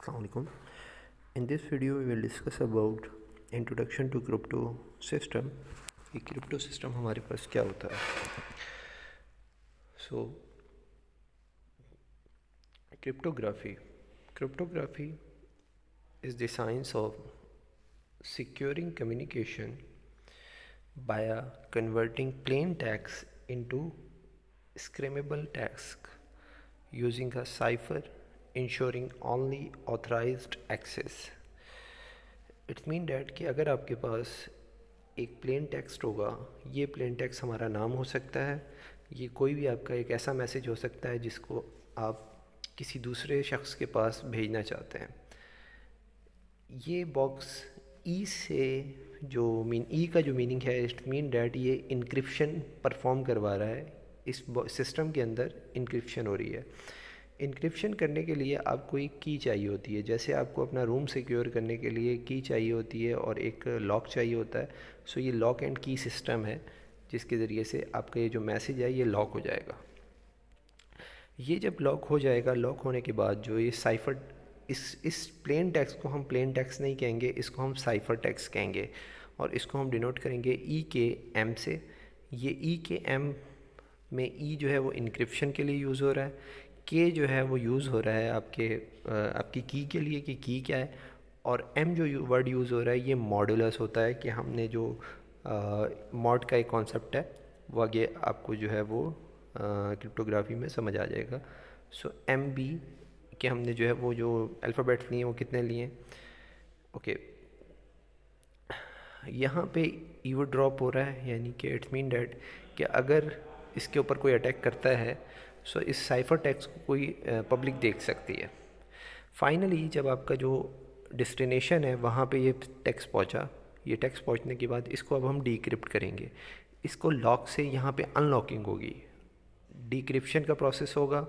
Assalamualaikum. In this video we will discuss about introduction to crypto system. कि crypto system हमारे पास क्या होता है. So cryptography is the science of securing communication by converting plain text into screamable text using a cipher ensuring only authorized access. It's mean that कि अगर आपके पास एक plain text होगा, ये प्लेन टेक्स्ट हमारा नाम हो सकता है, ये कोई भी आपका एक ऐसा मैसेज हो सकता है जिसको आप किसी दूसरे शख्स के पास भेजना चाहते हैं. ये बॉक्स ई से जो ई का जो मीनिंग है, इट मीन डैट ये इनक्रिप्शन परफॉर्म करवा रहा है. इस सिस्टम के अंदर इनक्रिप्शन हो रही है. इनक्रिप्शन करने के लिए आपको एक की चाहिए होती है. जैसे आपको अपना रूम सिक्योर करने के लिए की चाहिए होती है और एक लॉक चाहिए होता है. सो ये लॉक एंड की सिस्टम है जिसके ज़रिए से आपका ये जो मैसेज है ये लॉक हो जाएगा. ये जब लॉक हो जाएगा, लॉक होने के बाद जो ये साइफर, इस प्लेन टेक्स्ट को हम प्लेन टेक्स्ट नहीं कहेंगे, इसको हम साइफर टेक्स्ट कहेंगे और इसको हम डिनोट करेंगे ई के एम से. ये ई के एम में ई जो है वो इनक्रिप्शन के लिए यूज़ हो रहा है, के जो है वो यूज़ हो रहा है आपकी की के लिए कि की क्या है, और एम जो वर्ड यूज़ हो रहा है ये मॉडुलस होता है कि हमने जो मॉड का एक कॉन्सेप्ट है वो आगे आपको जो है वो क्रिप्टोग्राफी में समझ आ जाएगा. सो एम बी के हमने जो है वो जो अल्फ़ाबेट्स लिए वो कितने लिए. ओके, यहाँ पे ईवो ड्रॉप हो रहा है, यानी कि इट्स मीन डैट कि अगर इसके ऊपर कोई अटैक करता है सो इस साइफर टेक्स्ट को कोई पब्लिक देख सकती है. फाइनली जब आपका जो डेस्टिनेशन है वहाँ पे ये टेक्स्ट पहुँचा, ये टेक्स्ट पहुँचने के बाद इसको अब हम डीक्रिप्ट करेंगे. इसको लॉक से यहाँ पे अनलॉकिंग होगी, डीक्रिप्शन का प्रोसेस होगा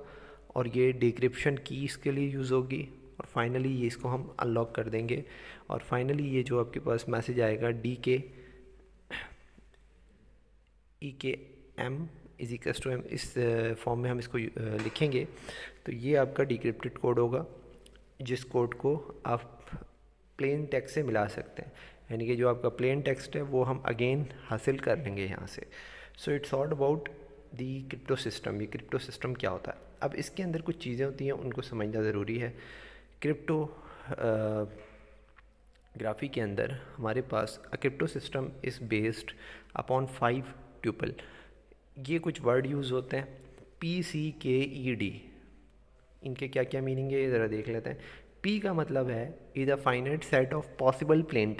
और ये डीक्रिप्शन की इसके लिए यूज़ होगी और फाइनली ये इसको हम अनलॉक कर देंगे. और फाइनली ये जो आपके पास मैसेज आएगा D K E K M is equals to M, इस फॉर्म में हम इसको लिखेंगे. तो ये आपका डिक्रिप्टेड कोड होगा जिस कोड को आप प्लेन टेक्स्ट से मिला सकते हैं, यानी कि जो आपका प्लेन टेक्स्ट है वो हम अगेन हासिल कर लेंगे यहाँ से. So it's all about the crypto system. ये क्रिप्टो सिस्टम क्या होता है. अब इसके अंदर कुछ चीज़ें होती हैं, उनको समझना ज़रूरी है. क्रिप्टो ग्राफी के अंदर हमारे पास a crypto system is based upon 5 tuple. ये कुछ वर्ड यूज़ होते हैं PCKED. इनके क्या क्या मीनिंग है ये ज़रा देख लेते हैं. P का मतलब है is a finite set of possible plain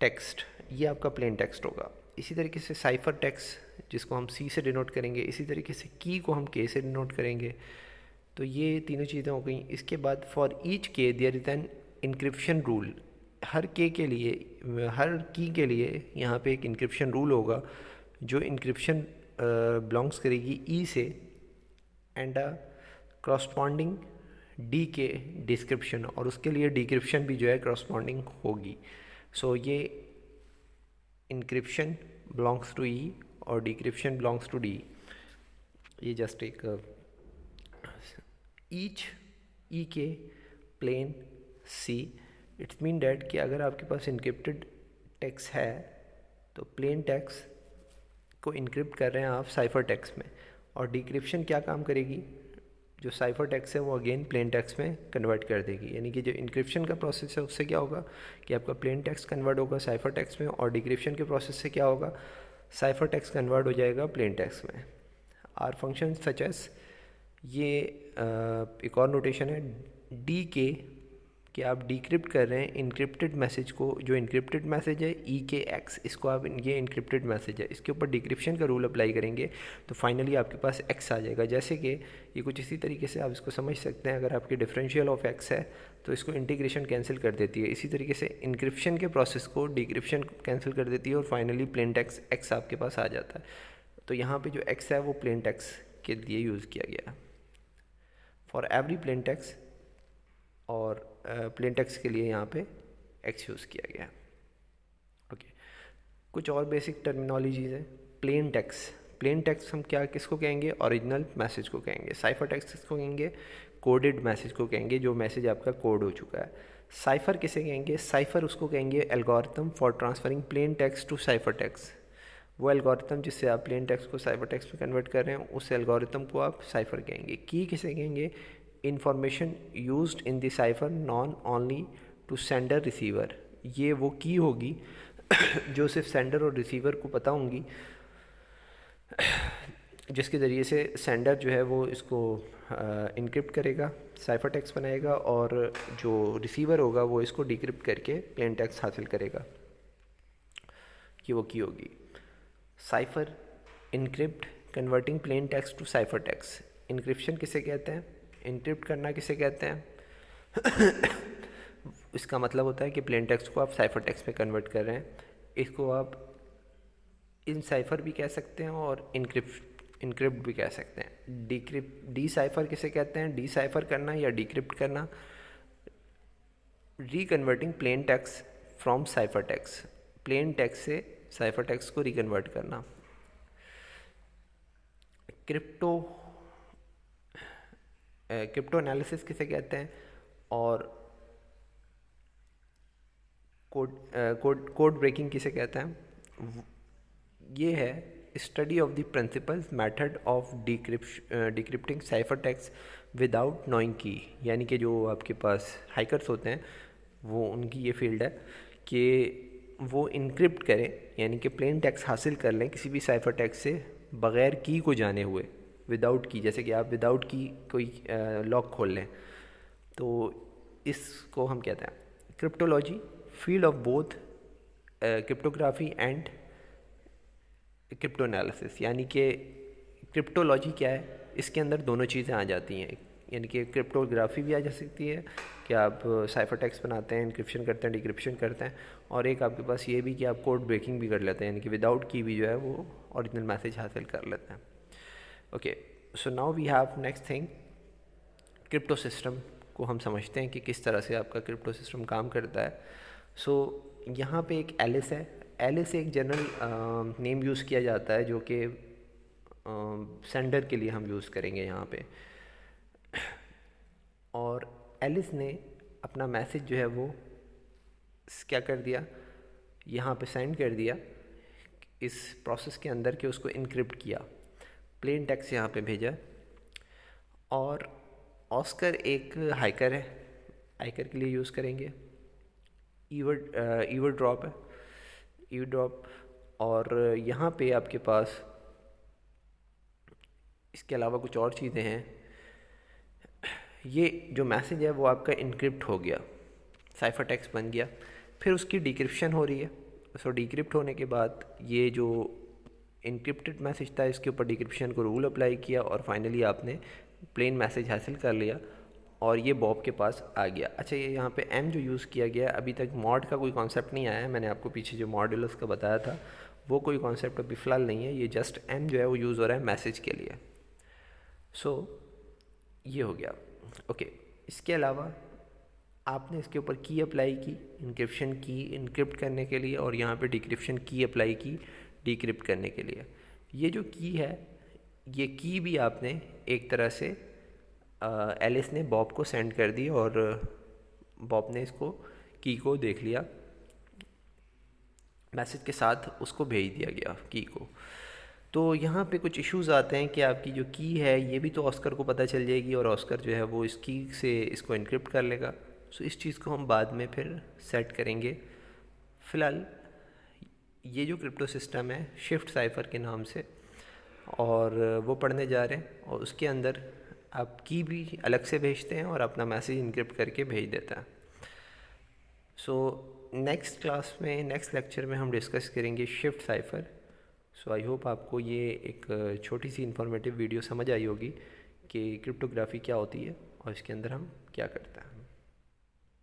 text. ये आपका प्लेन टेक्स्ट होगा. इसी तरीके से साइफर टेक्स्ट जिसको हम C से डिनोट करेंगे, इसी तरीके से की को हम K से डिनोट करेंगे. तो ये तीनों चीज़ें हो गई. इसके बाद for each k there is an encryption rule. हर के लिए, हर की के लिए यहाँ पे एक इनक्रिप्शन रूल होगा जो इनक्रिप्शन बिलोंग्स करेगी ई से एंड अ क्रॉसपॉन्डिंग डी के डिस्क्रिप्शन, और उसके लिए डिक्रिप्शन भी जो है क्रॉसपॉन्डिंग होगी. सो ये इनक्रिप्शन बिलोंग्स टू ई और डिक्रिप्शन बिलोंग्स टू डी. ये जस्ट एक each E K plain C. It's mean that कि अगर आपके पास इनक्रिप्टेड टेक्स्ट है तो प्लेन टेक्स्ट को इनक्रिप्ट कर रहे हैं आप साइफर टेक्स्ट में, और डिक्रिप्शन क्या काम करेगी, जो साइफर टेक्स्ट है वो अगेन प्लेन टेक्स्ट में कन्वर्ट कर देगी. यानी कि जो इनक्रिप्शन का प्रोसेस है उससे क्या होगा कि आपका प्लेन टेक्स्ट कन्वर्ट होगा साइफर टेक्स्ट में, और डिक्रिप्शन के प्रोसेस से क्या होगा, साइफर टेक्स्ट कन्वर्ट हो जाएगा प्लेन टेक्स्ट में. आर फंक्शन सच एस, ये एक और नोटेशन है डी के, कि आप डिक्रिप्ट कर रहे हैं इनक्रिप्टेड मैसेज को. जो इनक्रिप्टेड मैसेज है ई के एक्स, इसको आप ये इनक्रिप्टेड मैसेज है, इसके ऊपर डिक्रिप्शन का रूल अप्लाई करेंगे तो फाइनली आपके पास एक्स आ जाएगा. जैसे कि ये कुछ इसी तरीके से आप इसको समझ सकते हैं. अगर आपके डिफरेंशियल ऑफ एक्स है तो इसको इंटीग्रेशन कैंसिल कर देती है. इसी तरीके से इनक्रिप्शन के प्रोसेस को डिक्रिप्शन कैंसिल कर देती है और फाइनली प्लेन टेक्स्ट एक्स आपके पास आ जाता है. तो यहाँ पर जो एक्स है वो प्लेन टेक्स्ट के लिए यूज़ किया गया फॉर एवरी प्लेन टेक्स्ट, और प्लेन टेक्स्ट के लिए यहाँ पे एक्स यूज़ किया गया. ओके, कुछ और बेसिक टर्मिनोलॉजीज़ हैं. प्लेन टेक्स्ट हम क्या किसको कहेंगे, ओरिजिनल मैसेज को कहेंगे. साइफर टेक्स्ट किसको कहेंगे, कोडेड मैसेज को कहेंगे, जो मैसेज आपका कोड हो चुका है। साइफ़र किसे कहेंगे? साइफ़र उसको कहेंगे algorithm for transferring plain text to cipher text. वो एल्गोरिथम जिससे आप प्लेन टेक्स्ट को साइफ़र टेक्स्ट में कन्वर्ट कर रहे हैं, उस एल्गोरिथम को आप साइफ़र कहेंगे। की किसे कहेंगे? Information used in the cipher known only to sender receiver. ये वो की होगी जो सिर्फ सेंडर और रिसीवर को पता होंगी, जिसके ज़रिए से सेंडर जो है वो इसको इनक्रिप्ट करेगा, साइफ़र टेक्स्ट बनाएगा, और जो रिसीवर होगा वो इसको डिक्रिप्ट करके प्लेन टेक्स्ट हासिल करेगा। ये वो की होगी। Cipher encrypt converting plain text to cipher text. Encryption किसे कहते हैं? इनक्रिप्ट करना किसे कहते हैं? इसका मतलब होता है कि प्लेन टेक्स्ट को आप साइफ़र टेक्स्ट में कन्वर्ट कर रहे हैं। इसको आप इनसाइफ़र भी कह सकते हैं और इनक्रिप्ट भी कह सकते हैं। डी साइफ़र किसे कहते हैं? डी साइफ़र करना या डिक्रिप्ट करना। Reconverting plain text from cipher text, plain text से साइफ़र टेक्स्ट को रिकन्वर्ट करना। क्रिप्टो एनालिसिस किसे कहते हैं? और कोड ब्रेकिंग किसे कहते हैं? ये है study of the principles method of decrypting cipher text without knowing की। यानी कि जो आपके पास हैकर्स होते हैं वो, उनकी ये फील्ड है कि वो इनक्रिप्ट करें, यानी कि प्लेन टेक्स्ट हासिल कर लें किसी भी साइफर टेक्स्ट से बग़ैर की को जाने हुए। विदाउट की, जैसे कि आप विदाउट की कोई लॉक खोल लें, तो इसको हम कहते हैं cryptology, field of both cryptography and crypto analysis. यानी कि क्रिप्टोलॉजी क्या है? इसके अंदर दोनों चीज़ें आ जाती हैं, यानी कि क्रिप्टोग्राफी भी आ जा सकती है कि आप साइफर टेक्स्ट बनाते हैं, इनक्रिप्शन करते हैं, डिक्रिप्शन करते हैं, और एक आपके पास ये भी कि आप कोड ब्रेकिंग भी कर लेते हैं, यानी कि विदाउट की भी जो है वो ओरिजिनल मैसेज हासिल कर लेते हैं। Okay, so now we have next thing, crypto system को हम समझते हैं कि किस तरह से आपका क्रिप्टो सिस्टम काम करता है। सो यहाँ पे एक एलिस है। एलिस एक जनरल नेम यूज़ किया जाता है जो कि सेंडर के लिए हम यूज़ करेंगे यहाँ पे। और एलिस ने अपना मैसेज जो है वो क्या कर दिया, यहाँ पे सेंड कर दिया इस प्रोसेस के अंदर के उसको इनक्रिप्ट किया, प्लेन टेक्स्ट यहाँ पे भेजा। और ऑस्कर एक हाइकर है, हाइकर के लिए यूज़ करेंगे। ईवर ड्रॉप है, ईवर ड्रॉप। और यहाँ पे आपके पास इसके अलावा कुछ और चीज़ें हैं। ये जो मैसेज है वो आपका इनक्रिप्ट हो गया, साइफर टेक्स्ट बन गया, फिर उसकी डिक्रिप्शन हो रही है। सो डिक्रिप्ट होने के बाद ये जो इनक्रिप्टेड मैसेज था इसके ऊपर डिक्रिप्शन को रूल अप्लाई किया और फाइनली आपने प्लेन मैसेज हासिल कर लिया और ये बॉब के पास आ गया। अच्छा, ये यहाँ पे एम जो यूज़ किया गया है, अभी तक मॉड का कोई कॉन्सेप्ट नहीं आया है। मैंने आपको पीछे जो मॉड्यूलस का बताया था वो कोई कॉन्सेप्ट अभी फ़िलहाल नहीं है। ये जस्ट एम जो है वो यूज़ हो रहा है मैसेज के लिए। सो ये हो गया। ओके, इसके अलावा आपने इसके ऊपर की अप्लाई की, इनक्रिप्शन की इनक्रिप्ट करने के लिए, और यहाँ पे डिक्रिप्शन की अप्लाई की डिक्रिप्ट करने के लिए। ये जो की है, ये की भी आपने एक तरह से एलिस ने बॉब को सेंड कर दी और बॉब ने इसको की को देख लिया, मैसेज के साथ उसको भेज दिया गया की को। तो यहाँ पे कुछ इश्यूज़ आते हैं कि आपकी जो की है ये भी तो ऑस्कर को पता चल जाएगी और ऑस्कर जो है वो इस की से इसको इनक्रिप्ट कर लेगा। सो इस चीज़ को हम बाद में फिर सेट करेंगे। फ़िलहाल ये जो क्रिप्टो सिस्टम है शिफ्ट साइफर के नाम से, और वो पढ़ने जा रहे हैं, और उसके अंदर आप की भी अलग से भेजते हैं और अपना मैसेज इनक्रिप्ट करके भेज देता है। सो नेक्स्ट क्लास में, नेक्स्ट लेक्चर में हम डिस्कस करेंगे shift cipher. So I hope आपको ये एक छोटी सी इन्फॉर्मेटिव वीडियो समझ आई होगी कि क्रिप्टोग्राफी क्या होती है और इसके अंदर हम क्या करते हैं।